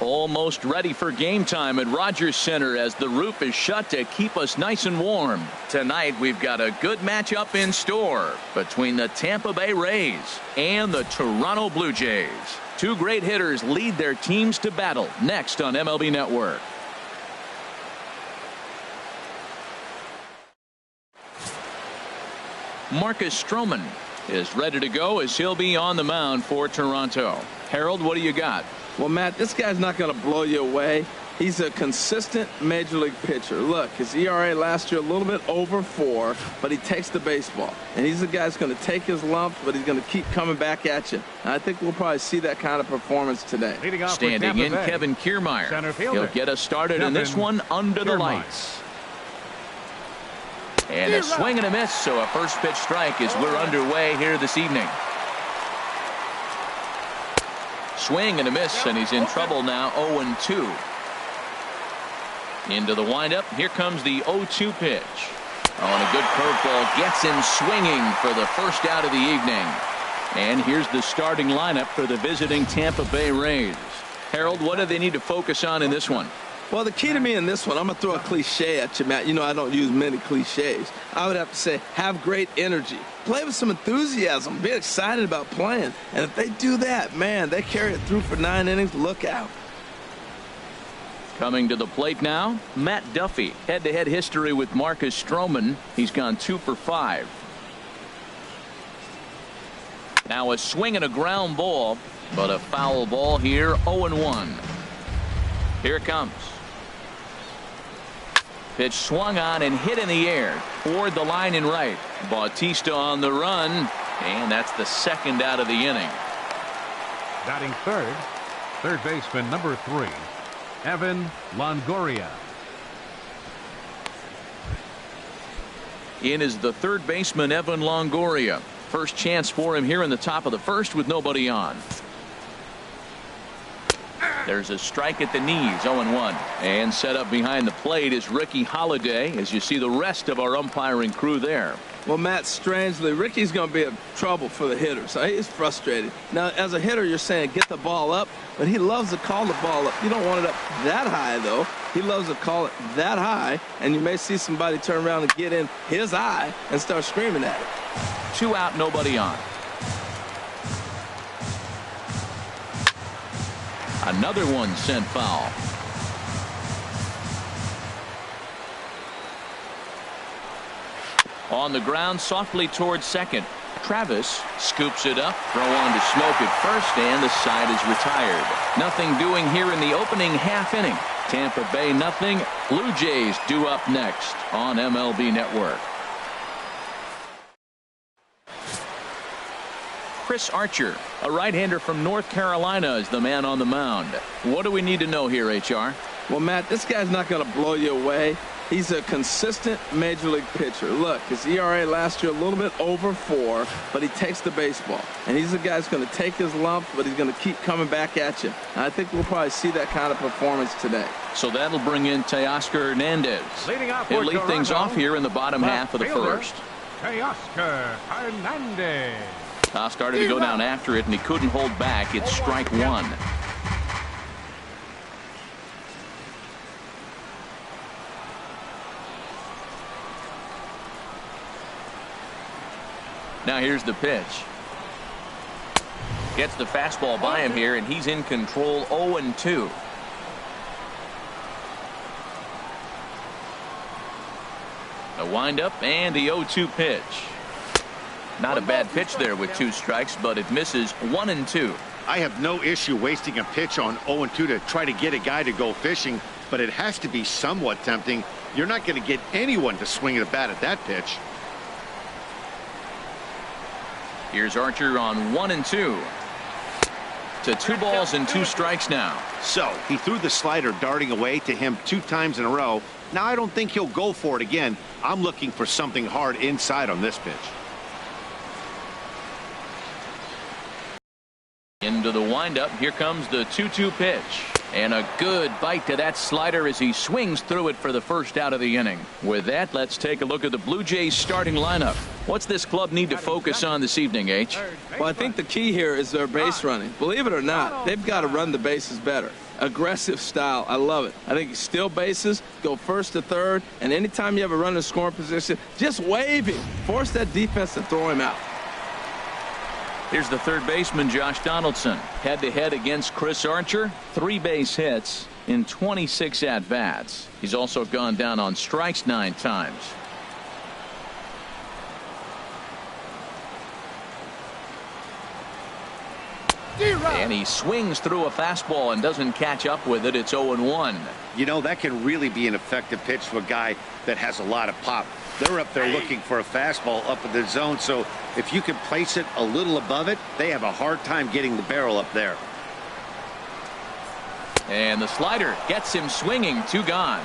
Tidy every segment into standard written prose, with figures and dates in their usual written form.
Almost ready for game time at Rogers Center as the roof is shut to keep us nice and warm. Tonight we've got a good matchup in store between the Tampa Bay Rays and the Toronto Blue Jays. Two great hitters lead their teams to battle next on MLB Network. Marcus Stroman is ready to go as he'll be on the mound for Toronto. Harold, what do you got? Well, Matt, this guy's not going to blow you away. He's a consistent major league pitcher. Look, his ERA last year a little bit over 4, but he takes the baseball. And he's a guy that's going to take his lumps, but he's going to keep coming back at you. And I think we'll probably see that kind of performance today. Standing in, Kevin Kiermaier. He'll get us started in this one under the lights. And a swing and a miss, so a first pitch strike as we're underway here this evening. Swing and a miss, and he's in trouble now. 0-2. Into the windup. Here comes the 0-2 pitch. Oh, and a good curveball gets him swinging for the first out of the evening. And here's the starting lineup for the visiting Tampa Bay Rays. Harold, what do they need to focus on in this one? Well, the key to me in this one, I'm going to throw a cliche at you, Matt. You know I don't use many cliches. I would have to say have great energy. Play with some enthusiasm. Be excited about playing. And if they do that, man, they carry it through for 9 innings. Look out. Coming to the plate now, Matt Duffy. Head-to-head history with Marcus Stroman. He's gone 2 for 5. Now a swing and a ground ball, but a foul ball here. 0-1. Here it comes. Pitch swung on and hit in the air toward the line and right. Bautista on the run, and that's the second out of the inning. Batting third baseman number 3, Evan Longoria. In is the third baseman, Evan Longoria. First chance for him here in the top of the first with nobody on. There's a strike at the knees. 0-1. And set up behind the plate is Ricky Holiday, as you see the rest of our umpiring crew there. Well, Matt, strangely, Ricky's going to be in trouble for the hitters. He's frustrated. Now, as a hitter, you're saying get the ball up, but he loves to call the ball up. You don't want it up that high, though. He loves to call it that high, and you may see somebody turn around and get in his eye and start screaming at it. 2 out, nobody on. Another one sent foul. On the ground, softly towards second. Travis scoops it up. Throw on to Smoke at first, and the side is retired. Nothing doing here in the opening half inning. Tampa Bay nothing. Blue Jays due up next on MLB Network. Chris Archer, a right-hander from North Carolina, is the man on the mound. What do we need to know here, HR? Well, Matt, this guy's not going to blow you away. He's a consistent major league pitcher. Look, his ERA last year a little bit over 4, but he takes the baseball. And he's a guy that's going to take his lumps, but he's going to keep coming back at you. And I think we'll probably see that kind of performance today. So that'll bring in Teoscar Hernandez. He'll lead things off here in the bottom half of the first. Teoscar Hernandez. Started to go down after it, and he couldn't hold back. It's strike 1. Now here's the pitch. Gets the fastball by him here, and he's in control. 0-2. The windup and the 0-2 pitch. Not a bad pitch there with 2 strikes, but it misses. 1-2. I have no issue wasting a pitch on 0-2 to try to get a guy to go fishing, but it has to be somewhat tempting. You're not going to get anyone to swing at a bat at that pitch. Here's Archer on 1-2. To 2 balls and 2 strikes now. So he threw the slider darting away to him 2 times in a row. Now I don't think he'll go for it again. I'm looking for something hard inside on this pitch. Into the windup. Here comes the 2-2 pitch. And a good bite to that slider as he swings through it for the first out of the inning. With that, let's take a look at the Blue Jays starting lineup. What's this club need to focus on this evening, H? Well, I think the key here is their base running. Believe it or not, they've got to run the bases better. aggressive style. I love it. I think you steal bases, go first to third, and anytime you have a runner in scoring position, just wave him. Force that defense to throw him out. Here's the third baseman, Josh Donaldson. Head-to-head against Chris Archer. 3 base hits in 26 at-bats. He's also gone down on strikes 9 times. And he swings through a fastball and doesn't catch up with it. It's 0-1. You know, that can really be an effective pitch to a guy that has a lot of pop. They're up there looking for a fastball up in the zone, so if you can place it a little above it, they have a hard time getting the barrel up there. And the slider gets him swinging. 2 gone.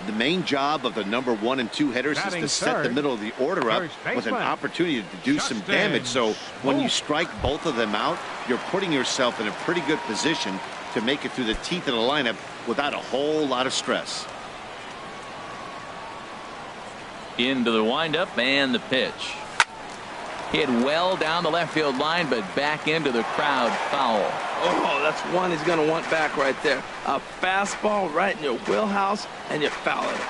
The main job of the number 1 and 2 hitters is to set the middle of the order up with an opportunity to do some damage. So when you strike both of them out, you're putting yourself in a pretty good position to make it through the teeth of the lineup without a whole lot of stress. Into the windup and the pitch. Hit well down the left field line, but back into the crowd. Foul. Oh, that's one he's going to want back right there. A fastball right in your wheelhouse, and you foul it.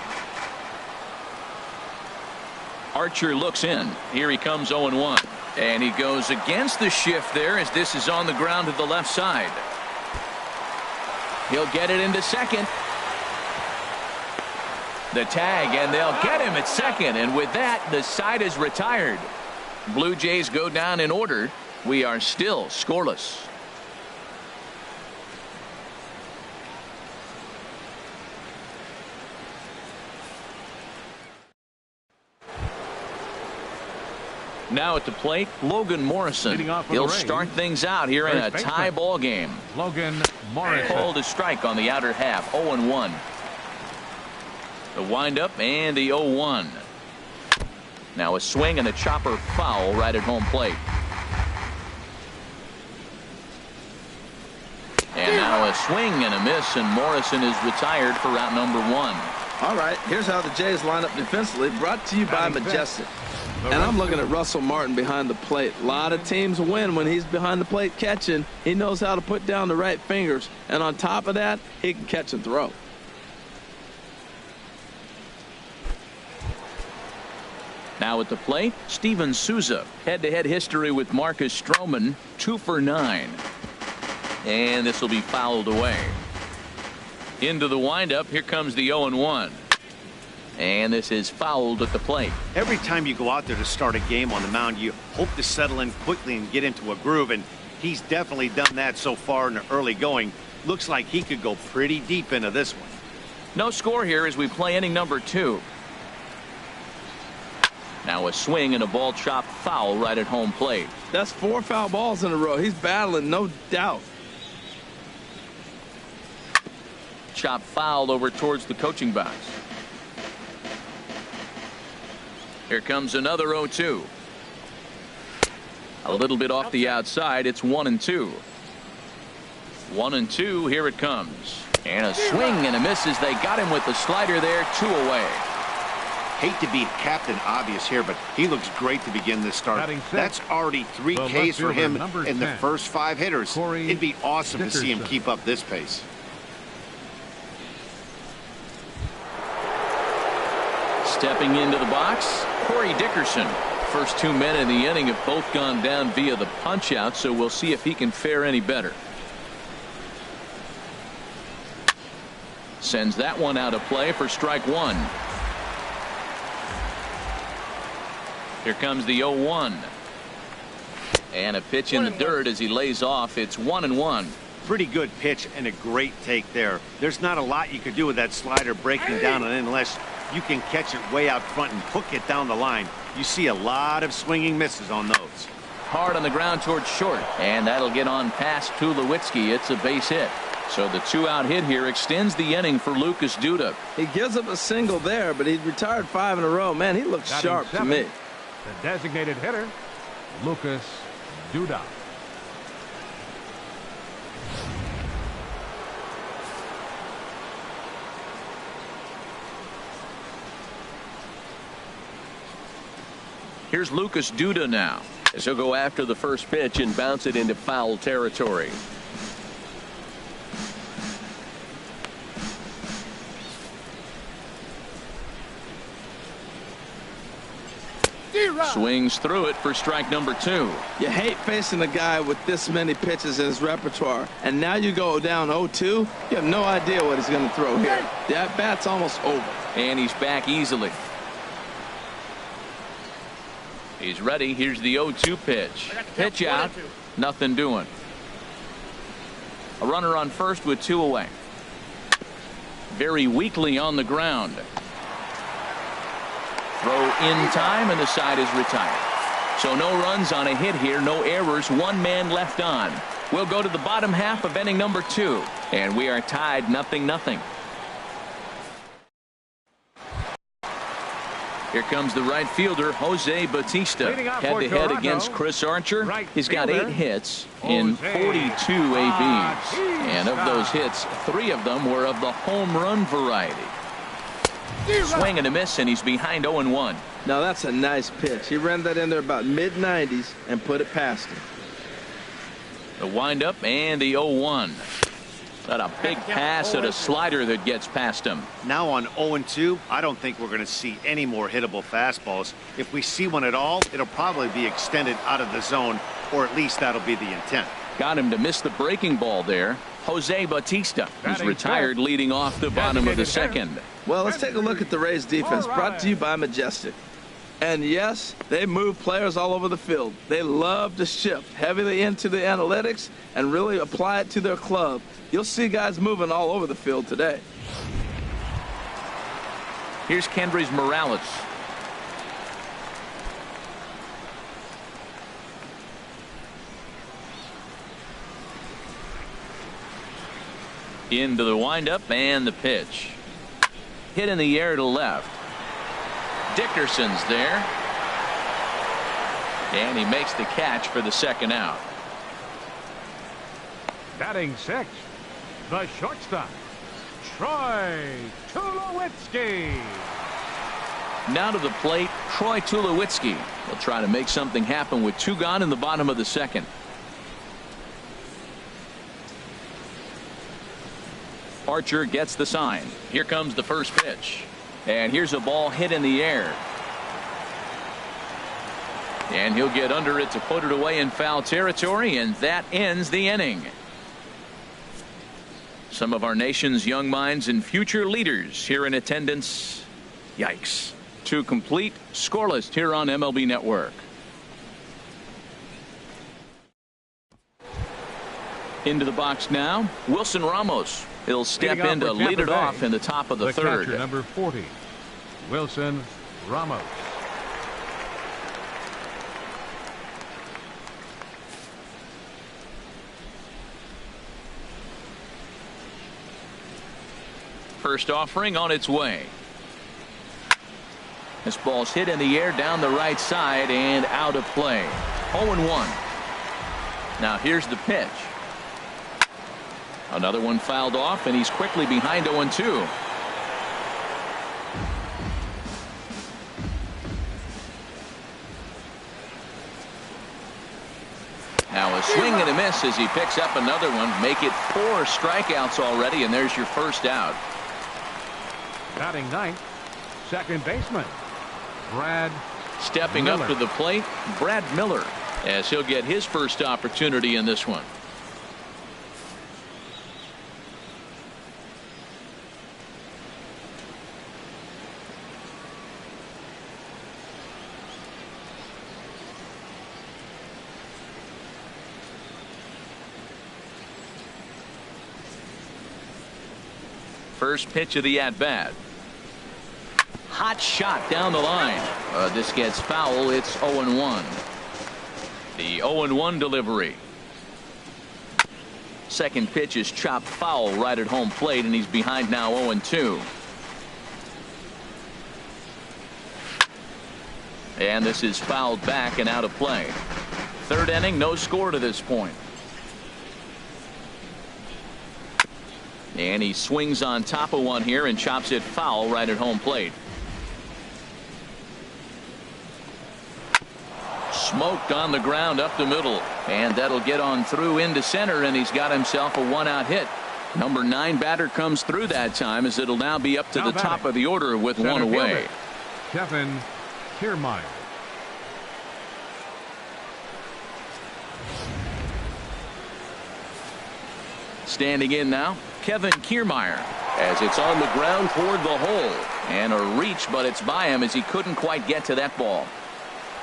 Archer looks in. Here he comes 0-1. And he goes against the shift there as this is on the ground to the left side. He'll get it into second. The tag, and they'll get him at second. And with that, the side is retired. Blue Jays go down in order. We are still scoreless. Now at the plate, Logan Morrison. He'll start things out here in a tie ball game. Logan Morrison. Called a strike on the outer half. 0-1. The windup and the 0-1. Now a swing and a chopper foul right at home plate. And now a swing and a miss, and Morrison is retired for route number 1. All right, here's how the Jays line up defensively, brought to you by Majestic. And I'm looking at Russell Martin behind the plate. A lot of teams win when he's behind the plate catching. He knows how to put down the right fingers. And on top of that, he can catch and throw. Now at the plate, Steven Souza. Head-to-head history with Marcus Stroman. 2 for 9. And this will be fouled away. Into the windup. Here comes the 0-1. And this is fouled at the plate. Every time you go out there to start a game on the mound, you hope to settle in quickly and get into a groove, and he's definitely done that so far in the early going. Looks like he could go pretty deep into this one. No score here as we play inning number 2. Now a swing and a ball chopped foul right at home plate. That's 4 foul balls in a row. He's battling, no doubt. Chop fouled over towards the coaching box. Here comes another 0-2. A little bit off the outside. It's 1-2. 1-2. Here it comes. And a swing and a miss as they got him with the slider there. 2 away. Hate to be Captain Obvious here, but he looks great to begin this start. That's already 3 Ks for him in the first 5 hitters. It'd be awesome to see him keep up this pace. Stepping into the box, Corey Dickerson. First 2 men in the inning have both gone down via the punch out, so we'll see if he can fare any better. Sends that one out of play for strike 1. Here comes the 0-1. And a pitch in the dirt as he lays off. It's 1-1. Pretty good pitch and a great take there. There's not a lot you could do with that slider breaking down and in unless you can catch it way out front and hook it down the line. You see a lot of swinging misses on those. Hard on the ground towards short, and that'll get on past Tulowitzki. It's a base hit. So the 2-out hit here extends the inning for Lucas Duda. He gives up a single there, but he retired 5 in a row. Man, he looks sharp to me. The designated hitter, Lucas Duda. Here's Lucas Duda now. So go after the first pitch and bounce it into foul territory. Swings through it for strike number 2. You hate facing a guy with this many pitches in his repertoire, and now you go down 0-2. You have no idea what he's going to throw here. The at-bat's almost over. And he's back easily. He's ready. Here's the 0-2 pitch. Pitch out. Nothing doing. A runner on first with 2 away. Very weakly on the ground. Throw in time, and the side is retired. So no runs on a hit here, no errors, 1 man left on. We'll go to the bottom half of inning number 2, and we are tied 0-0. Here comes the right fielder, Jose Bautista, head-to-head against Chris Archer. He's got 8 hits in 42 ABs, and of those hits, 3 of them were of the home run variety. Swing and a miss, and he's behind 0-1. Now that's a nice pitch. He ran that in there about mid-90s and put it past him. The windup and the 0-1. Got a big pass at a slider that gets past him. Now on 0-2, I don't think we're going to see any more hittable fastballs. If we see one at all, it'll probably be extended out of the zone, or at least that'll be the intent. Got him to miss the breaking ball there. Jose Bautista, who's retired, leading off the bottom of the second. Well, let's take a look at the Rays defense, brought to you by Majestic. And yes, they move players all over the field. They love to shift heavily into the analytics and really apply it to their club. You'll see guys moving all over the field today. Here's Kendrys Morales. Into the windup and the pitch. Hit in the air to left. Dickerson's there. And he makes the catch for the second out. Batting 6th, the shortstop, Troy Tulowitzki. Now to the plate, Troy Tulowitzki will try to make something happen with 2 gone in the bottom of the second. Archer gets the sign. Here comes the first pitch. And here's a ball hit in the air. And he'll get under it to put it away in foul territory, and that ends the inning. Some of our nation's young minds and future leaders here in attendance. Yikes. 2 complete, scoreless here on MLB Network. Into the box now, Wilson Ramos. He'll step in to lead it off in the top of the third. Catcher, number 40, Wilson Ramos. First offering on its way. This ball's hit in the air down the right side and out of play. 0-1. Now here's the pitch. Another one fouled off, and he's quickly behind 0-2. Now a swing and a miss as he picks up another one. Make it 4 strikeouts already, and there's your first out. Batting 9th, second baseman, Brad Stepping Miller. up to the plate, Brad Miller, as he'll get his first opportunity in this one. First pitch of the at-bat. Hot shot down the line. This gets foul. It's 0-1. The 0-1 delivery. Second pitch is chopped foul right at home plate, and he's behind now 0-2. And this is fouled back and out of play. Third inning, no score to this point. And he swings on top of one here and chops it foul right at home plate. smoked on the ground up the middle, and that'll get on through into center, and he's got himself a 1-out hit. Number 9 batter comes through that time, as it'll now be up to the top of the order with one away. Kevin Kiermaier. Standing in now, Kevin Kiermaier, as it's on the ground toward the hole, and a reach, but it's by him as he couldn't quite get to that ball.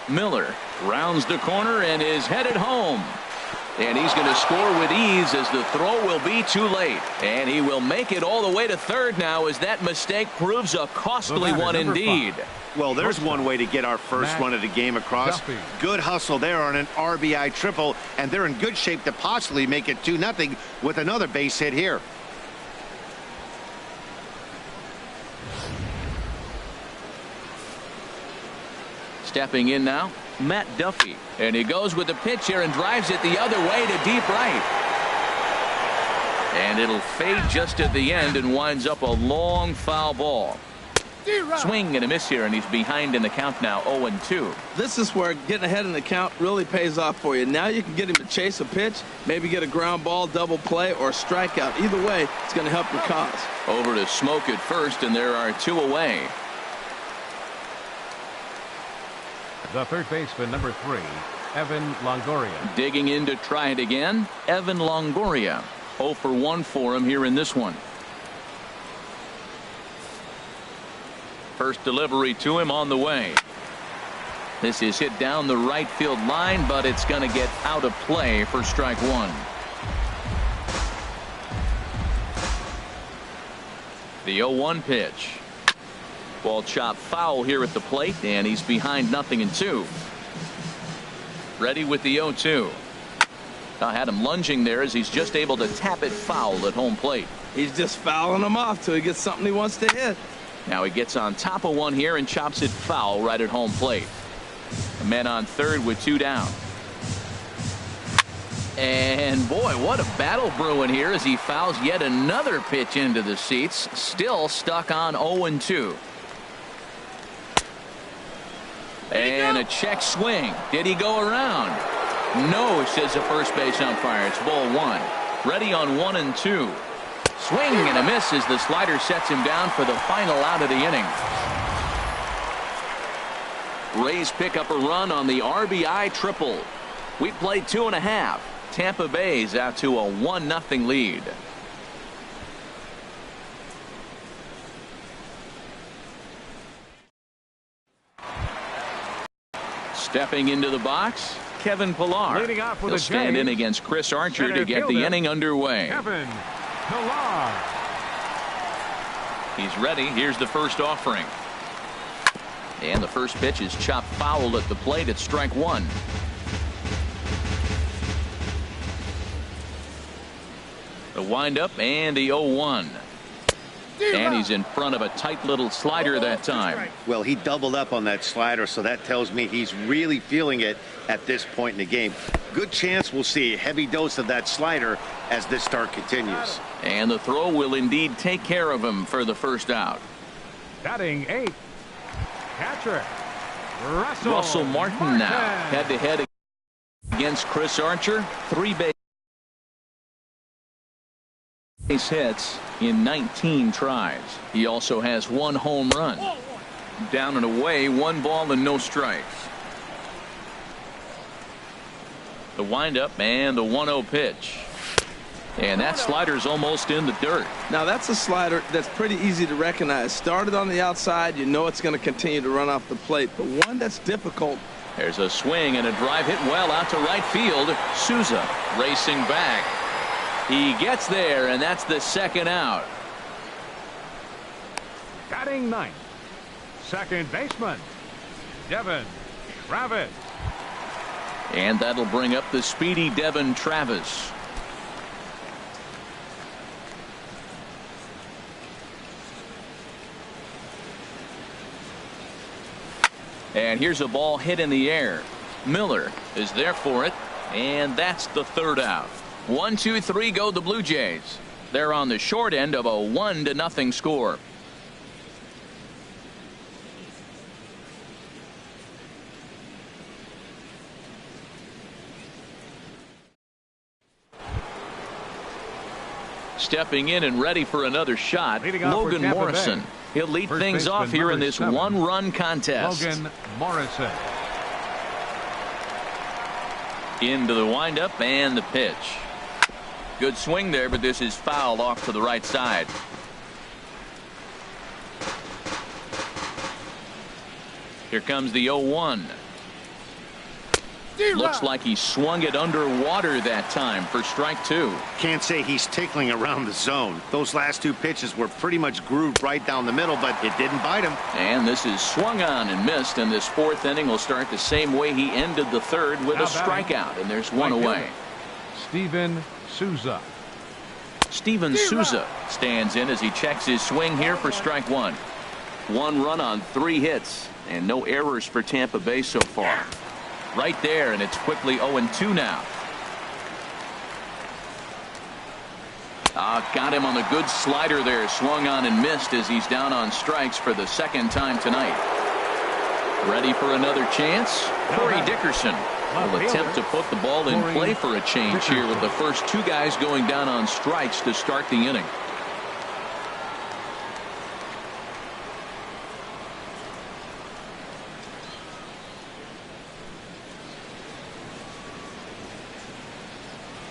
Miller rounds the corner and is headed home, and he's going to score with ease, as the throw will be too late, and he will make it all the way to third now, as that mistake proves a costly one indeed. Well, there's one way to get our first run of the game across. Good hustle there on an RBI triple, and they're in good shape to possibly make it 2-0 with another base hit here. Stepping in now, Matt Duffy, and he goes with the pitch here and drives it the other way to deep right. And it'll fade just at the end and winds up a long foul ball. Swing and a miss here, and he's behind in the count now, 0-2. This is where getting ahead in the count really pays off for you. Now you can get him to chase a pitch, maybe get a ground ball, double play, or a strikeout. Either way, it's going to help your cause. Over to Smoke at first, and there are 2 away. The third baseman, number 3, Evan Longoria. Digging in to try it again, Evan Longoria. 0 for 1 for him here in this one. First delivery to him on the way. This is hit down the right field line, but it's going to get out of play for strike 1. The 0-1 pitch. Ball chopped foul here at the plate, and he's behind 0-2. Ready with the 0-2. I had him lunging there, as he's just able to tap it foul at home plate. He's just fouling him off till he gets something he wants to hit. Now he gets on top of one here and chops it foul right at home plate. A man on third with 2 down. And boy, what a battle brewing here as he fouls yet another pitch into the seats. Still stuck on 0-2. And a check swing. Did he go around? No, says the first base umpire. It's ball 1. Ready on 1-2. Swing and a miss as the slider sets him down for the final out of the inning. Rays pick up a run on the RBI triple. We played 2.5. Tampa Bay's out to a 1-0 lead. Stepping into the box, Kevin Pillar. Leading off with He'll stand in against Chris Archer to get the inning underway. Kevin Pillar. He's ready. Here's the first offering. And the first pitch is chopped foul at the plate at strike 1. The windup and the 0-1. And he's in front of a tight little slider that time. Well, he doubled up on that slider, so that tells me he's really feeling it at this point in the game. Good chance we'll see a heavy dose of that slider as this start continues. And the throw will indeed take care of him for the first out. Batting 8th, catcher Russell Martin now head-to-head against Chris Archer. 3 base hits in 19 tries. He also has 1 home run. Down and away, 1 ball and no strikes. The windup and the 1-0 pitch. And that slider's almost in the dirt. Now that's a slider that's pretty easy to recognize. Started on the outside, you know it's going to continue to run off the plate, but one that's difficult. There's a swing and a drive hit well out to right field. Souza racing back. He gets there, and that's the second out. Batting 9th, second baseman Devin Travis. And that'll bring up the speedy Devin Travis. And here's a ball hit in the air. Miller is there for it, and that's the third out. 1, 2, 3 go the Blue Jays. They're on the short end of a 1-0 score. Stepping in and ready for another shot, Logan Morrison. He'll lead things off here in this one-run contest. Logan Morrison. Into the windup and the pitch. Good swing there, but this is fouled off to the right side. Here comes the 0-1. Looks like he swung it underwater that time for strike two. Can't say he's tickling around the zone. Those last two pitches were pretty much grooved right down the middle, but it didn't bite him. And this is swung on and missed, and this fourth inning will start the same way he ended the third with a strikeout, and there's one away. Steven Souza. Steven Souza stands in as he checks his swing here for strike one. One run on 3 hits, and no errors for Tampa Bay so far. Right there, and it's quickly 0-2 now. Got him on the good slider there. Swung on and missed as he's down on strikes for the second time tonight. Ready for another chance? Corey Dickerson will attempt to put the ball in play for a change here with the first 2 guys going down on strikes to start the inning.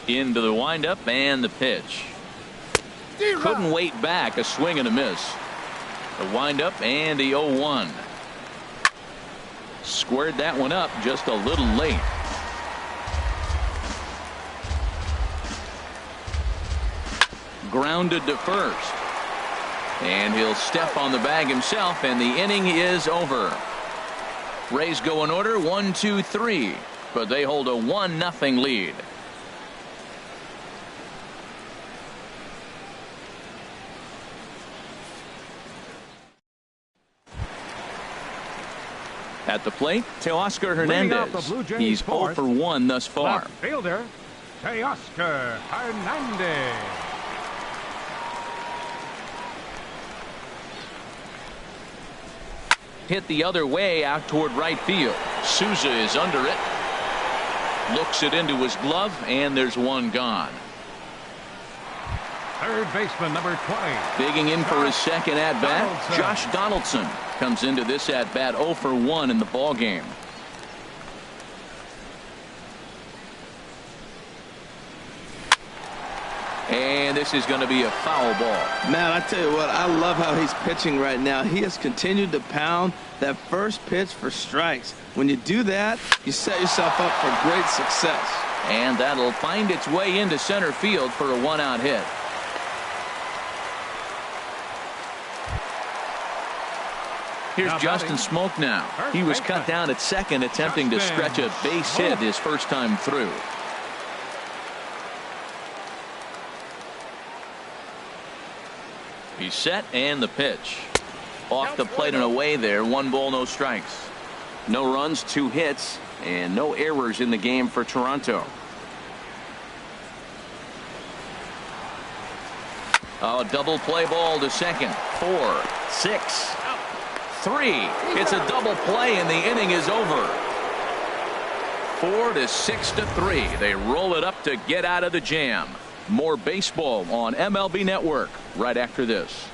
Into the windup and the pitch. Couldn't wait back. A swing and a miss. The windup and the 0-1. Squared that one up just a little late. Grounded to first. And he'll step on the bag himself, and the inning is over. Rays go in order 1-2-3, but they hold a 1-0 lead. At the plate, Teoscar Hernandez. He's 0 for 1 thus far. Left fielder, Teoscar Hernandez. Hit the other way out toward right field. Souza is under it. Looks it into his glove, and there's one gone. Third baseman, number 20. Digging in for his second at-bat, Josh Donaldson comes into this at-bat 0 for 1 in the ball game. And this is going to be a foul ball. Man, I tell you what, I love how he's pitching right now. He has continued to pound that first pitch for strikes. When you do that, you set yourself up for great success. And that'll find its way into center field for a 1-out hit. Here's Justin Smoke now. He was cut down at second, attempting to stretch a base hit his first time through. He's set, and the pitch. Off the plate and away there. 1 ball, no strikes. No runs, 2 hits, and no errors in the game for Toronto. Oh, double play ball to second. 4, 6, 3. It's a double play, and the inning is over. 4 to 6 to 3. They roll it up to get out of the jam. More baseball on MLB Network right after this.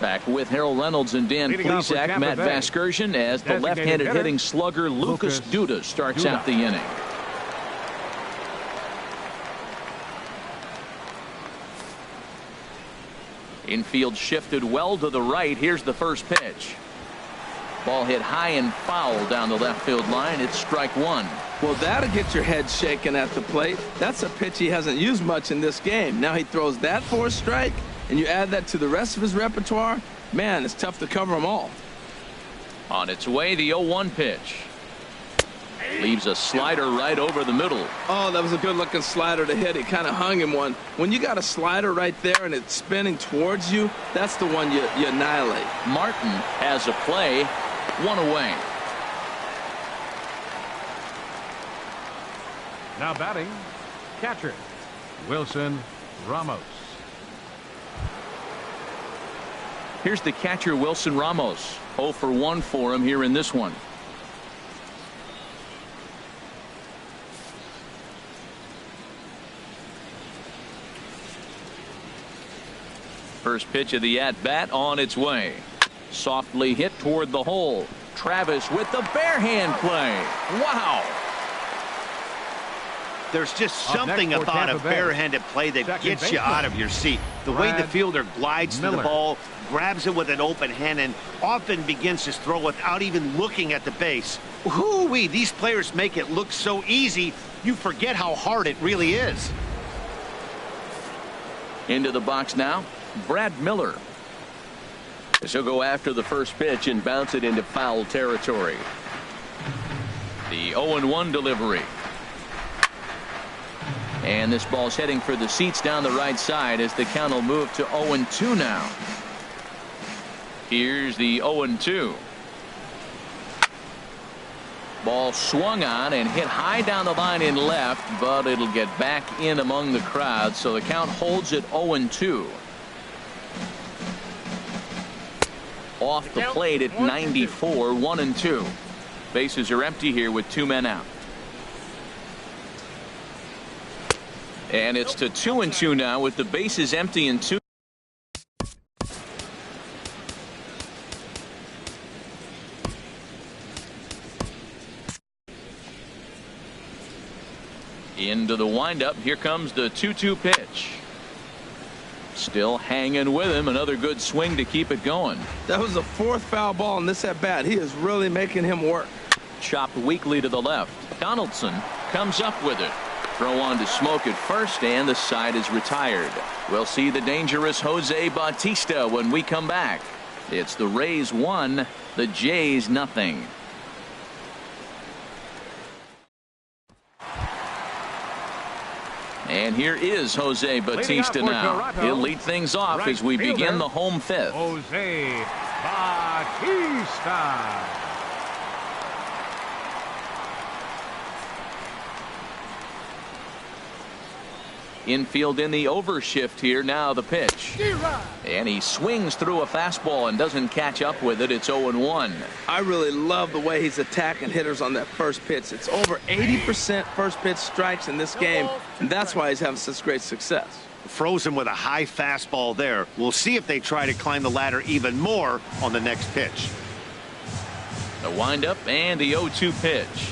Back with Harold Reynolds and Dan Plesac, Matt Vasgersian, as the left-handed hitting slugger Lucas Duda starts out the inning. Infield shifted well to the right. Here's the first pitch. Ball hit high and foul down the left field line. It's strike 1. Well, that'll get your head shaken at the plate. That's a pitch he hasn't used much in this game. Now he throws that for a strike, and you add that to the rest of his repertoire. Man, it's tough to cover them all. On its way, the 0-1 pitch. Leaves a slider right over the middle. Oh, that was a good-looking slider to hit. It kind of hung him one. When you got a slider right there and it's spinning towards you, that's the one you annihilate. Martin has a play. 1 away. Now batting, catcher, Wilson Ramos. Here's the catcher, Wilson Ramos. 0 for 1 for him here in this one. First pitch of the at-bat on its way. Softly hit toward the hole. Travis with the bare hand play. Wow. There's just something about a barehanded play that gets you out of your seat. The way the fielder glides to the ball, grabs it with an open hand, and often begins his throw without even looking at the base. Whoo-wee, these players make it look so easy, you forget how hard it really is. Into the box now, Brad Miller. He'll go after the first pitch and bounce it into foul territory. The 0-1 delivery. And this ball's heading for the seats down the right side as the count will move to 0-2 now. Here's the 0-2. Ball swung on and hit high down the line in left, but it'll get back in among the crowd, so the count holds at 0-2. Off the plate at 94, 1-2. Bases are empty here with 2 men out. And it's to 2-2 now with the bases empty and 2. Into the windup. Here comes the 2-2 pitch. Still hanging with him. Another good swing to keep it going. That was the 4th foul ball in this at bat. He is really making him work. Chopped weakly to the left. Donaldson comes up with it. Throw on to Smoke at first, and the side is retired. We'll see the dangerous Jose Bautista when we come back. It's the Rays 1, the Jays nothing. And here is Jose Bautista now. He'll lead things off as we begin the home 5th. Jose Bautista. Infield in the overshift here. Now the pitch. And he swings through a fastball and doesn't catch up with it. It's 0-1. I really love the way he's attacking hitters on that first pitch. It's over 80% first pitch strikes in this game, and that's why he's having such great success. Frozen with a high fastball there. We'll see if they try to climb the ladder even more on the next pitch. The windup and the 0-2 pitch.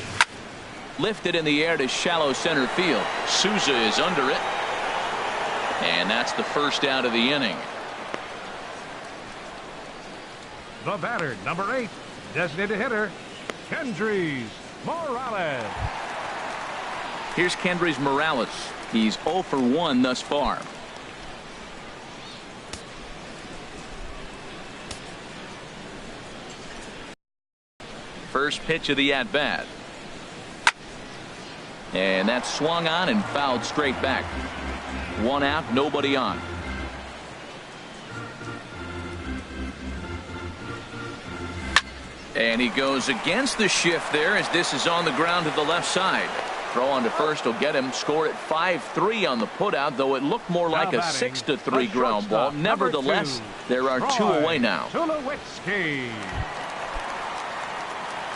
Lifted in the air to shallow center field. Souza is under it. And that's the first out of the inning. The batter, number 8, designated hitter, Kendrys Morales. Here's Kendrys Morales. He's 0 for 1 thus far. First pitch of the at-bat. And that's swung on and fouled straight back. 1 out, nobody on. And he goes against the shift there as this is on the ground to the left side. Throw on to first will get him. Score at 5-3 on the putout, though it looked more like a 6-3 ground ball. Nevertheless, there are 2 away now.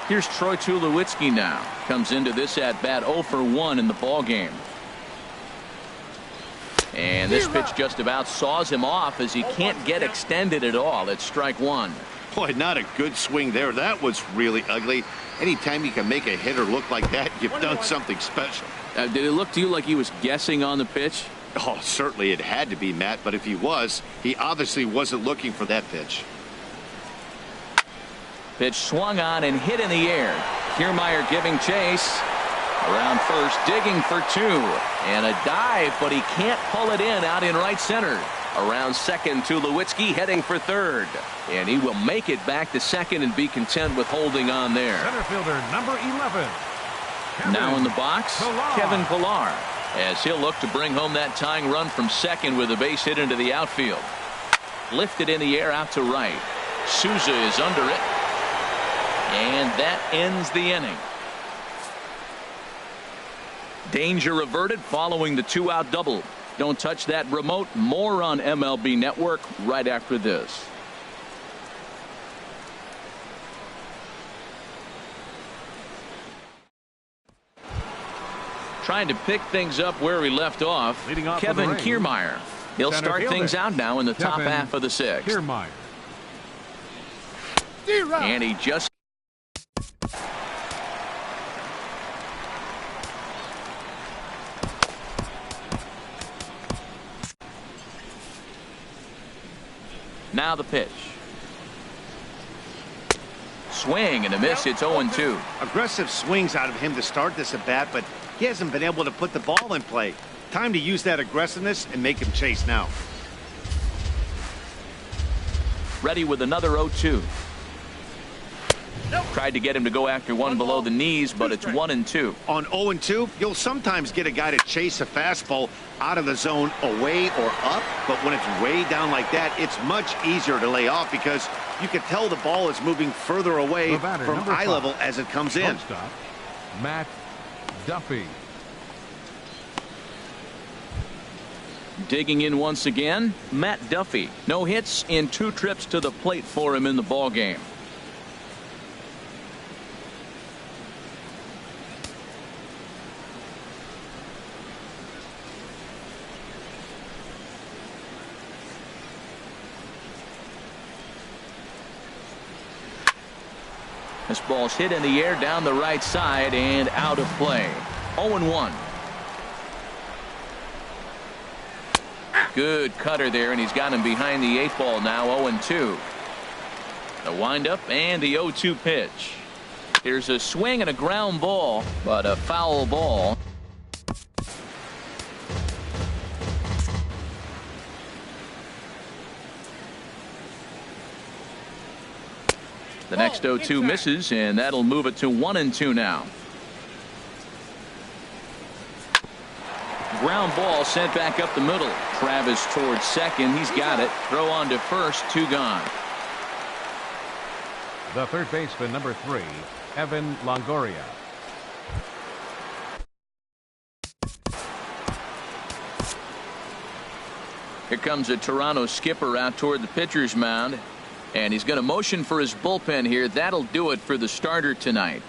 Here's Troy Tulowitzki now. Comes into this at bat 0 for 1 in the ball game. And this pitch just about saws him off as he can't get extended at all. It's strike 1. Boy, not a good swing there. That was really ugly. Anytime you can make a hitter look like that, you've done something special. Did it look to you like he was guessing on the pitch? Oh, certainly it had to be, Matt. But if he was, he obviously wasn't looking for that pitch. Pitch swung on and hit in the air. Kiermaier giving chase. Around first, digging for 2. And a dive, but he can't pull it in out in right center. Around second, Tulowitzki heading for third. And he will make it back to second and be content with holding on there. Center fielder, number 11. Now in the box, Kevin Pillar, as he'll look to bring home that tying run from second with a base hit into the outfield. Lifted in the air out to right. Souza is under it. And that ends the inning. Danger averted following the 2-out double. Don't touch that remote. More on MLB Network right after this. Trying to pick things up where we left off. Kevin Kiermaier. He'll start things out now in the top half of the sixth. Kiermaier. And he just now the pitch. Swing and a miss. It's 0-2. Aggressive swings out of him to start this at bat, but he hasn't been able to put the ball in play. Time to use that aggressiveness and make him chase now. Ready with another 0-2. Tried to get him to go after one below the knees, but it's 1-2. On 0-2, you'll sometimes get a guy to chase a fastball out of the zone away or up, but when it's way down like that, it's much easier to lay off because you can tell the ball is moving further away from eye level as it comes in. Shortstop, Matt Duffy. Digging in once again, Matt Duffy. No hits in 2 trips to the plate for him in the ball game. This ball's hit in the air down the right side and out of play. 0-1. Good cutter there, and he's got him behind the 8 ball now. 0-2. The windup and the 0-2 pitch. Here's a swing and a ground ball, but a foul ball. The next 0-2 misses, and that'll move it to 1-2 now. Ground ball sent back up the middle. Travis towards second. He's got it. Throw on to first. 2 gone. The third baseman, number 3, Evan Longoria. Here comes a Toronto skipper out toward the pitcher's mound. And he's going to motion for his bullpen here. That'll do it for the starter tonight.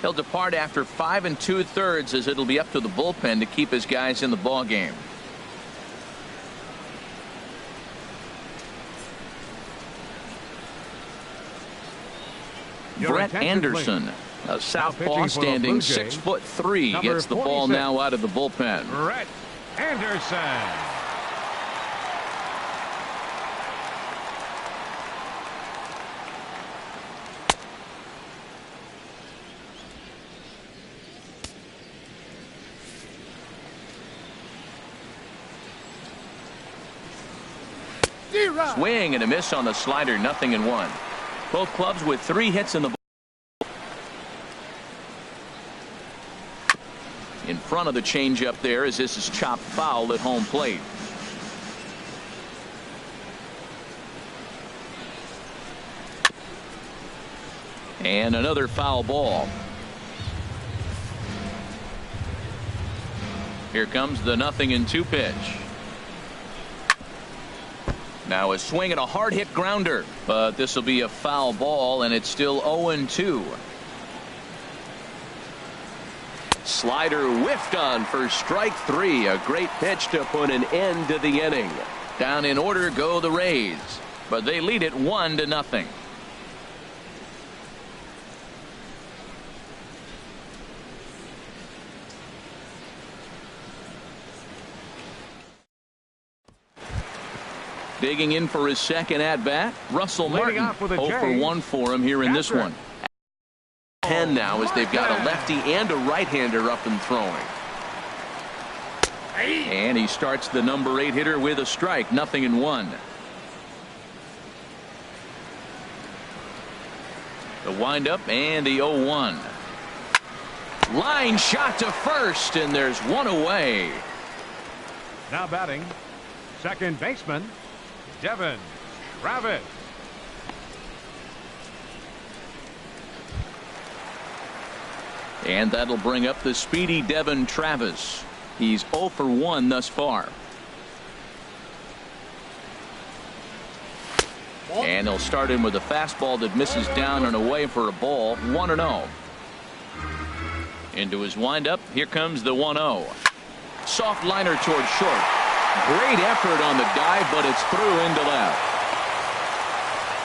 He'll depart after 5 2/3 as it'll be up to the bullpen to keep his guys in the ball game. Brett Anderson, a southpaw standing 6'3", gets the ball now out of the bullpen. Brett Anderson. Swing and a miss on the slider. 0-1. Both clubs with 3 hits in the ball. In front of the changeup there as this is chopped foul at home plate. And another foul ball. Here comes the 0-2 pitch. Now a swing and a hard hit grounder, but this will be a foul ball, and it's still 0-2. Slider whiffed on for strike 3. A great pitch to put an end to the inning. Down in order go the Rays, but they lead it 1-0. Digging in for his second at-bat, Russell Martin. 0-for-1 for him here in this one. 10 now as they've got a lefty and a right-hander up and throwing. And he starts the number 8 hitter with a strike. 0-1. The windup and the 0-1. Line shot to first, and there's one away. Now batting, second baseman, Devin Travis. And that'll bring up the speedy Devin Travis. He's 0-for-1 thus far. And he'll start in with a fastball that misses down and away for a ball. 1-0. Into his windup. Here comes the 1-0. Soft liner towards short. Great effort on the dive, but it's through into left.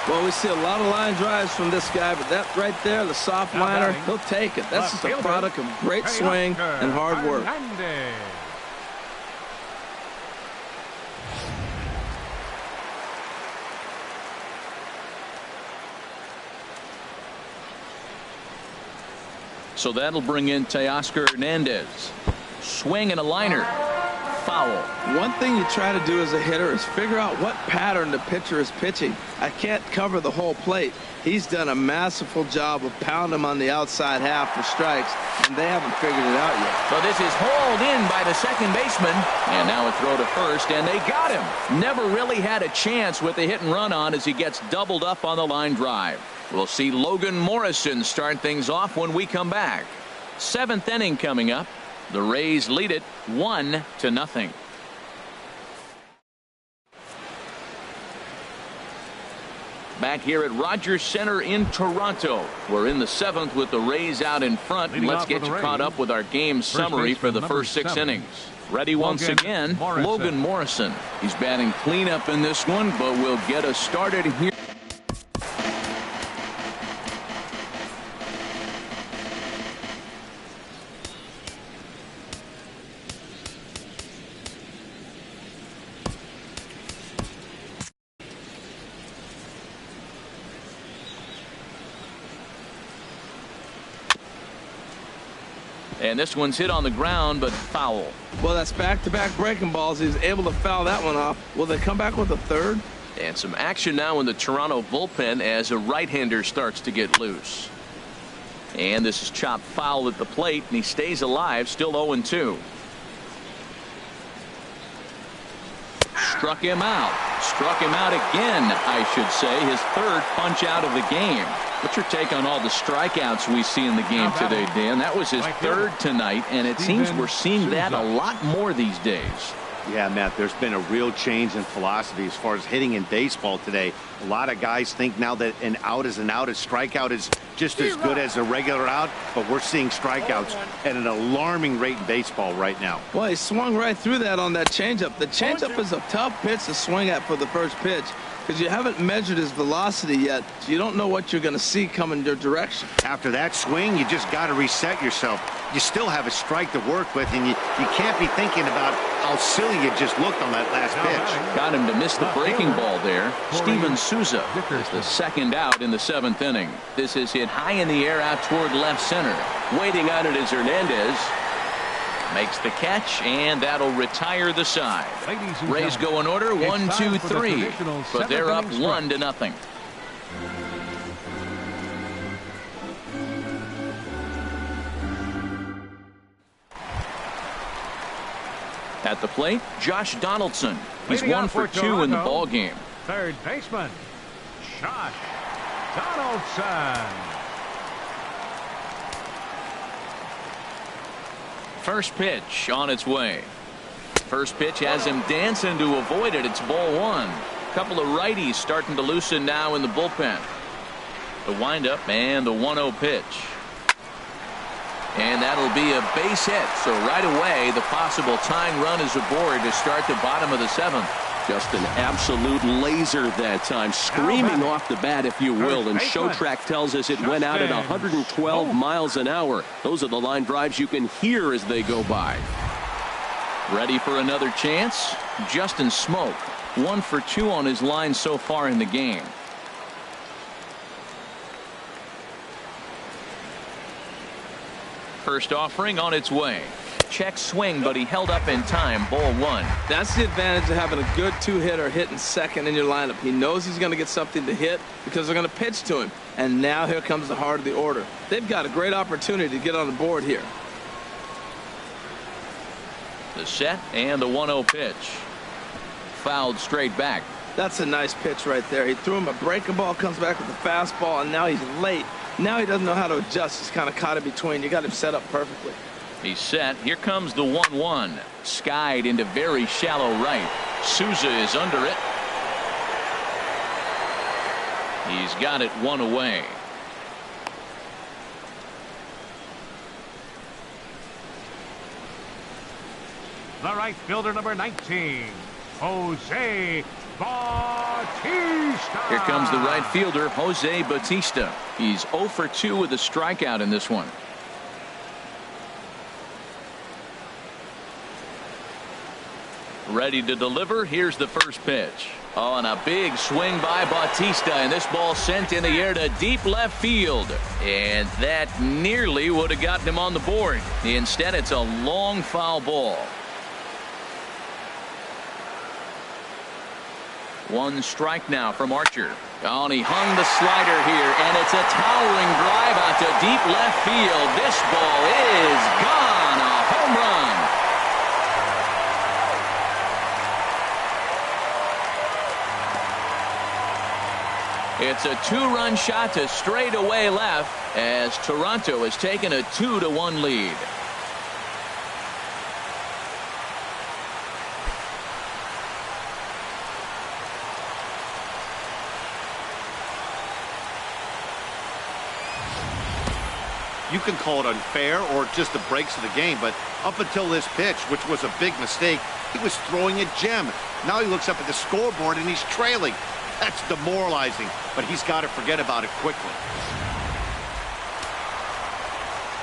Well, we see a lot of line drives from this guy, but that right there, the soft liner, he'll take it. That's just a product of great swing and hard work. So that'll bring in Teoscar Hernandez. Swing and a liner. Foul. One thing you try to do as a hitter is figure out what pattern the pitcher is pitching. I can't cover the whole plate. He's done a masterful job of pounding him on the outside half for strikes, and they haven't figured it out yet. So this is hauled in by the second baseman, and now a throw to first, and they got him. Never really had a chance with the hit and run on as he gets doubled up on the line drive. We'll see Logan Morrison start things off when we come back. 7th inning coming up. The Rays lead it 1-0. Back here at Rogers Center in Toronto. We're in the 7th with the Rays out in front. Let's get you caught up with our game summary for the first 6 innings. Ready once again, Logan Morrison. He's batting cleanup in this one, but we'll get us started here. And this one's hit on the ground, but foul. Well, that's back-to-back breaking balls. He's able to foul that one off. Will they come back with a third? And some action now in the Toronto bullpen as a right-hander starts to get loose. And this is chopped foul at the plate, and he stays alive, still 0-2. Struck him out. Struck him out again, I should say. His 3rd punch out of the game. What's your take on all the strikeouts we see in the game today, Dan? That was his 3rd tonight, and it seems we're seeing that a lot more these days. Yeah, Matt, there's been a real change in philosophy as far as hitting in baseball today. A lot of guys think now that an out is an out, a strikeout is just as good as a regular out, but we're seeing strikeouts at an alarming rate in baseball right now. Well, he swung right through that on that changeup. The changeup is a tough pitch to swing at for the first pitch because you haven't measured his velocity yet, so you don't know what you're going to see coming your direction. After that swing, you just got to reset yourself. You still have a strike to work with, and you can't be thinking about how silly you just looked on that last pitch. Got him to miss the breaking ball there. Steven Souza is the 2nd out in the 7th inning. This is hit high in the air out toward left center. Waiting on it is Hernandez. Makes the catch, and that'll retire the side. Rays go in order 1, 2, 3, but they're up 1-0. At the plate, Josh Donaldson. He's 1 for 2 in the ball game. 3rd baseman, Josh Donaldson. First pitch on its way. First pitch has him dancing to avoid it. It's ball 1. Couple of righties starting to loosen now in the bullpen. The windup and the 1-0 pitch. And that'll be a base hit. So right away, the possible tying run is aboard to start the bottom of the 7th. Just an absolute laser that time, screaming off the bat, if you will. And Showtrack tells us it went out at 112 miles an hour. Those are the line drives you can hear as they go by. Ready for another chance? Justin Smoke, 1 for 2 on his line so far in the game. First offering on its way. Check swing, but he held up in time. Ball 1. That's the advantage of having a good 2-hitter hitting second in your lineup. He knows he's going to get something to hit because they're going to pitch to him. And now here comes the heart of the order. They've got a great opportunity to get on the board here. The set and the 1-0 pitch. Fouled straight back. That's a nice pitch right there. He threw him a breaking ball, comes back with a fastball, and now he's late. Now he doesn't know how to adjust. He's kind of caught in between. You got him set up perfectly. He's set. Here comes the 1-1. Skied into very shallow right. Souza is under it. He's got it 1 away. the right fielder, number 19, Jose Bautista. Here comes the right fielder, Jose Bautista. He's 0 for 2 with a strikeout in this one. Ready to deliver. Here's the first pitch. Oh, and a big swing by Bautista, and this ball sent in the air to deep left field. And that nearly would have gotten him on the board. Instead, it's a long foul ball. One strike now from Archer. Oh, and he hung the slider here, and it's a towering drive out to deep left field. This ball is gone. A home run. It's a two-run shot to straightaway left as Toronto has taken a 2-1 lead. You can call it unfair or just the breaks of the game, but up until this pitch, which was a big mistake, he was throwing a gem. Now he looks up at the scoreboard and he's trailing. That's demoralizing, but he's got to forget about it quickly.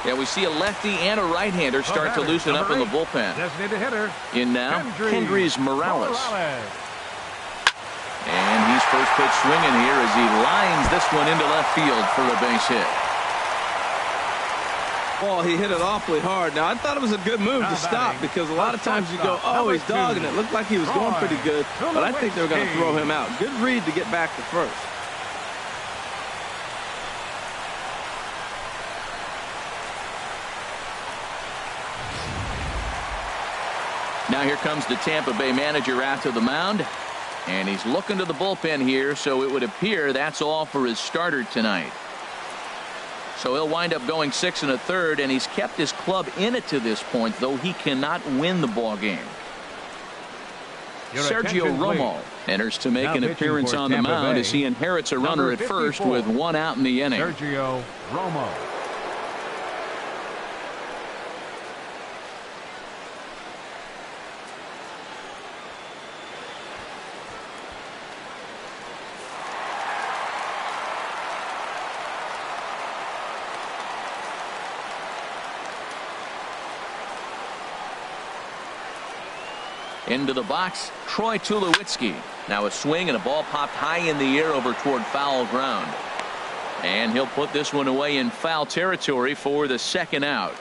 Yeah, we see a lefty and a right-hander start to loosen up in the bullpen. Designated hitter. In now, Kendrys Morales. And he's first pitch swinging here as he lines this one into left field for a base hit. Well, he hit it awfully hard. Now, I thought it was a good move to stop because a lot of times you go, oh, he's dogging it. Looked like he was going pretty good, but I think they were going to throw him out. Good read to get back to first. Now here comes the Tampa Bay manager out to the mound, and he's looking to the bullpen here, so it would appear that's all for his starter tonight. So he'll wind up going 6 1/3, and he's kept his club in it to this point, though he cannot win the ball game. Sergio Romo enters to make an appearance on the mound as he inherits a runner at first with 1 out in the inning. Sergio Romo. Into the box, Troy Tulowitzki. Now a swing and a ball popped high in the air over toward foul ground. And he'll put this one away in foul territory for the second out.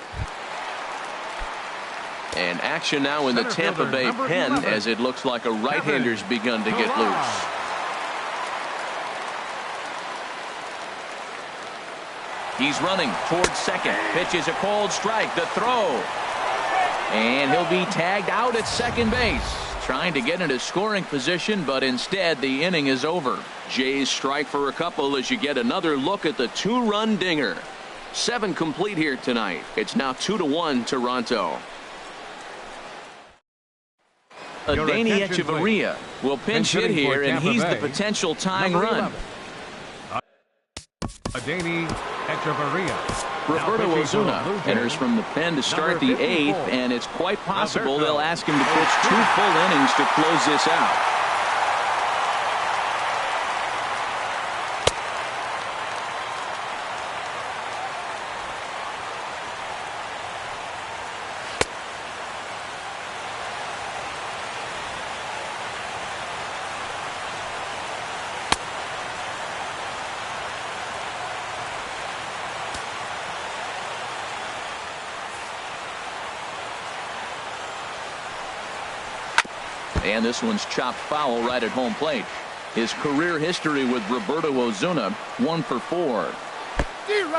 And action now in the Tampa Bay pen as it looks like a right-hander's begun to get loose. He's running towards second. Pitch is a cold strike. The throw. And he'll be tagged out at second base. Trying to get into scoring position, but instead the inning is over. Jays strike for a couple as you get another look at the 2-run dinger. 7 complete here tonight. It's now 2-1 Toronto. Adeiny Echeverria will pinch hit here, and he's the potential tying run. Adeiny Echeverria. Roberto Osuna enters from the pen to start the 8th, and it's quite possible they'll ask him to pitch 2 full innings to close this out. And this one's chopped foul right at home plate. His career history with Roberto Osuna, 1 for 4.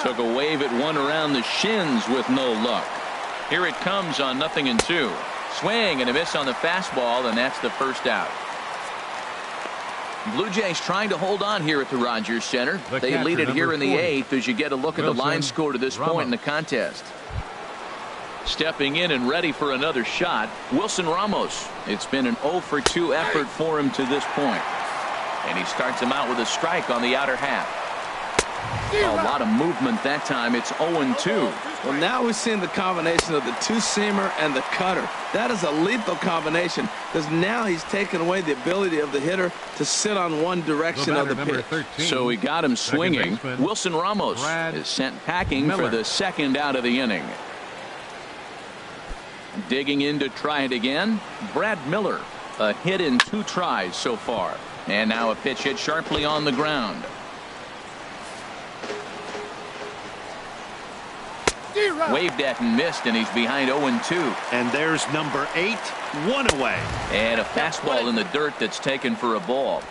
Took a wave at one around the shins with no luck. Here it comes on 0-2. Swing and a miss on the fastball, and that's the first out. Blue Jays trying to hold on here at the Rogers Center. They lead it here in the 8th as you get a look at the line score to this point in the contest. Stepping in and ready for another shot, Wilson Ramos. It's been an 0 for 2 effort for him to this point. And he starts him out with a strike on the outer half. A lot of movement that time. It's 0-2. Well, now we're seeing the combination of the two-seamer and the cutter. That is a lethal combination because now he's taken away the ability of the hitter to sit on one direction of the pitch. 13, so he got him swinging. baseman, Wilson Ramos is sent packing for the second out of the inning. Digging in to try it again, Brad Miller. A hit in 2 tries so far. And now a pitch hit sharply on the ground. Waved at and missed, and he's behind 0-2. And there's number 8, 1 away. And a fastball in the dirt that's taken for a ball.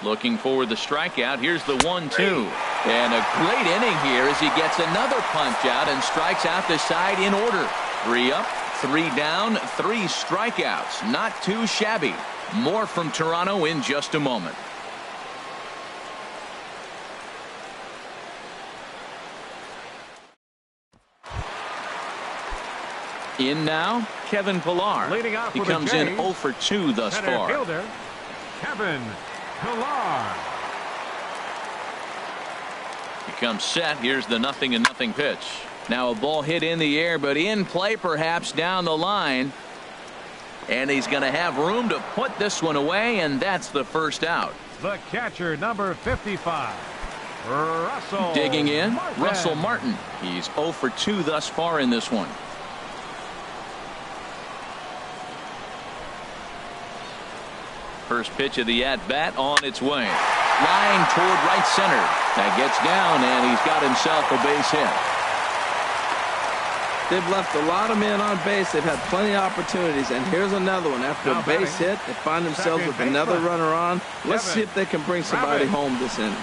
Looking for the strikeout. Here's the 1-2. And a great inning here as he gets another punch out and strikes out the side in order. 3 up, 3 down, 3 strikeouts. Not too shabby. More from Toronto in just a moment. In now, Kevin Pillar. Leading off He for the comes in Jays, 0 for 2 thus center far. fielder, Kevin Pillar. He comes set. Here's the 0-0 pitch. Now a ball hit in the air, but in play perhaps down the line. And he's going to have room to put this one away, and that's the first out. The catcher, number 55, Russell. Digging in, Martin. Russell Martin. He's 0 for 2 thus far in this one. First pitch of the at-bat on its way. Line toward right center. That gets down, and he's got himself a base hit. They've left a lot of men on base. They've had plenty of opportunities. And here's another one. After Now a base batting, hit, they find themselves second with another baseman, runner on. Let's Kevin see if they can bring somebody Rabbit. home this inning.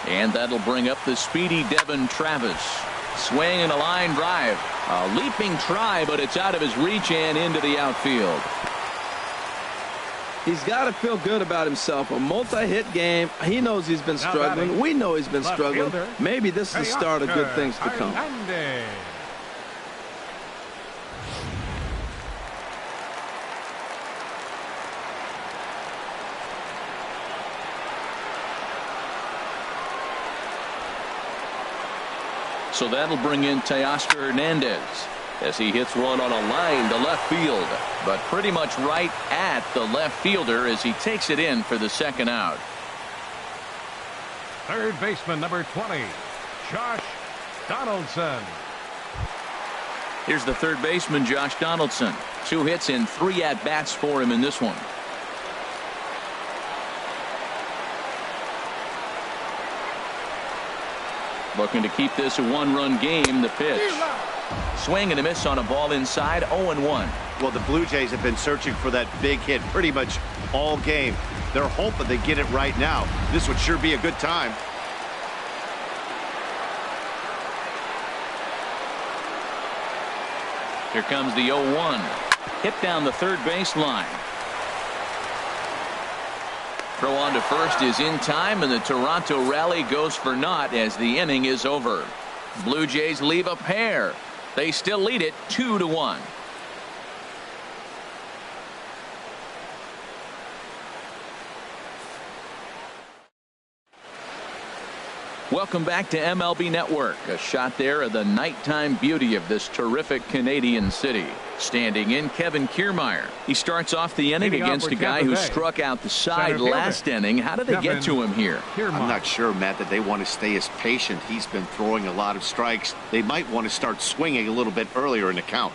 And that'll bring up the speedy Devin Travis. Swing and a line drive. A leaping try, but it's out of his reach and into the outfield. He's got to feel good about himself. A multi-hit game. He knows he's been Now struggling. batting, We know he's been left struggling. fielder, Maybe this is the start of good things to come. Hernandez. So that'll bring in Teoscar Hernandez as he hits one on a line to left field, but pretty much right at the left fielder as he takes it in for the second out. Third baseman, number 20, Josh Donaldson. Here's the third baseman, Josh Donaldson. 2 hits and 3 at-bats for him in this one. Looking to keep this a 1-run game. The pitch. Swing and a miss on a ball inside. 0-1. Well, the Blue Jays have been searching for that big hit pretty much all game. They're hoping they get it right now. This would sure be a good time. Here comes the 0-1. Hit down the third base line. Throw on to first is in time, and the Toronto rally goes for naught as the inning is over. Blue Jays leave a pair. They still lead it 2-1. Welcome back to MLB Network. A shot there of the nighttime beauty of this terrific Canadian city. Standing in, Kevin Kiermaier. He starts off the inning Leading off against for a guy Tampa who Bay, struck out the side center fielder, last inning. How did they get to him here? I'm not sure, Matt, that they want to stay as patient. He's been throwing a lot of strikes. They might want to start swinging a little bit earlier in the count.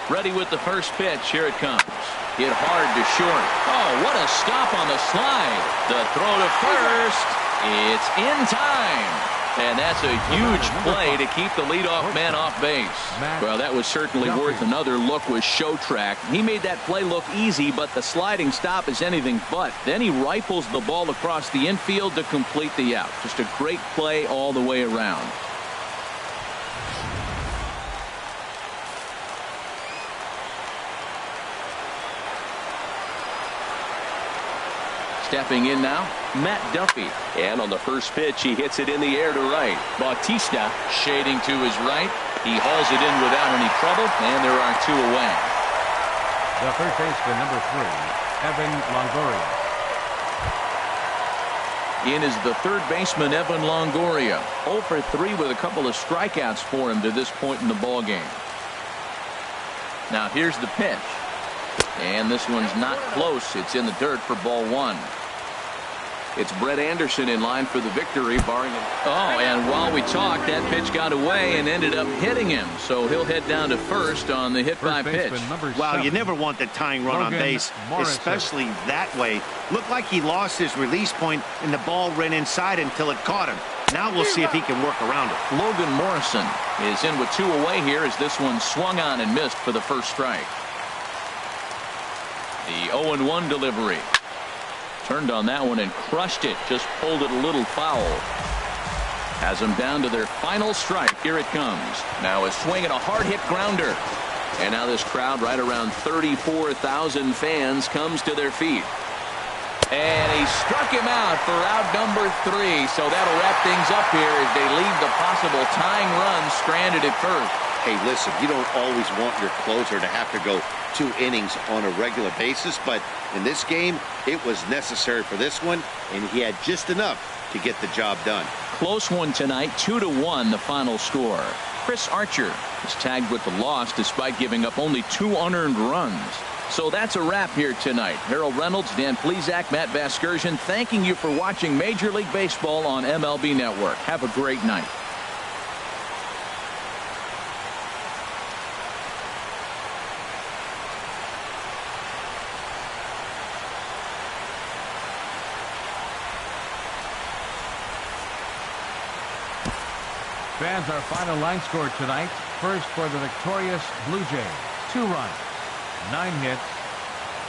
Ready with the first pitch. Here it comes. Hit hard to short. Oh, what a stop on the slide. The throw to first. It's in time. And that's a huge play to keep the leadoff man off base. Well, that was certainly worth another look with Showtrack. He made that play look easy, but the sliding stop is anything but. Then he rifles the ball across the infield to complete the out. Just a great play all the way around. Stepping in now, Matt Duffy. And on the first pitch, he hits it in the air to right. Bautista shading to his right. He hauls it in without any trouble, and there are 2 away. The third baseman, number 3, Evan Longoria. In is the third baseman, Evan Longoria. 0 for 3 with a couple of strikeouts for him to this point in the ball game. Now here's the pitch. And this one's not close. It's in the dirt for ball 1. It's Brett Anderson in line for the victory, barring it. Oh, and while we talked, that pitch got away and ended up hitting him. So he'll head down to first on the hit by pitch. Wow, you never want the tying run on base, especially that way. Looked like he lost his release point and the ball ran inside until it caught him. Now we'll see if he can work around it. Logan Morrison is in with 2 away here as this one swung on and missed for the first strike. The 0-1 delivery. Turned on that one and crushed it. Just pulled it a little foul. Has them down to their final strike. Here it comes. Now a swing and a hard hit grounder. And now this crowd, right around 34,000 fans, comes to their feet. And he struck him out for out number 3. So that'll wrap things up here as they leave the possible tying run stranded at first. Hey, listen, you don't always want your closer to have to go 2 innings on a regular basis, but in this game, it was necessary for this one, and he had just enough to get the job done. Close one tonight, 2-1 the final score. Chris Archer is tagged with the loss despite giving up only 2 unearned runs. So that's a wrap here tonight. Harold Reynolds, Dan Plesac, Matt Vasgersian, thanking you for watching Major League Baseball on MLB Network. Have a great night. Fans, our final line score tonight. First for the victorious Blue Jays, 2 runs, 9 hits,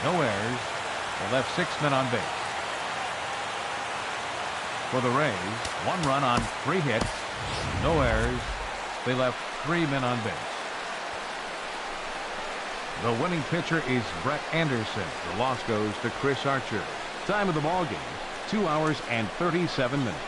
no errors. They left 6 men on base. For the Rays, 1 run on 3 hits, no errors. They left 3 men on base. The winning pitcher is Brett Anderson. The loss goes to Chris Archer. Time of the ball game, 2 hours and 37 minutes.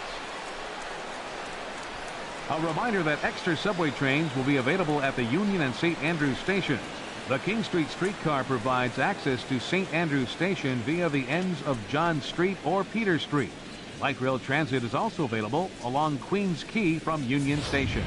A reminder that extra subway trains will be available at the Union and St. Andrews stations. The King Street streetcar provides access to St. Andrews Station via the ends of John Street or Peter Street. Light rail transit is also available along Queens Quay from Union Station.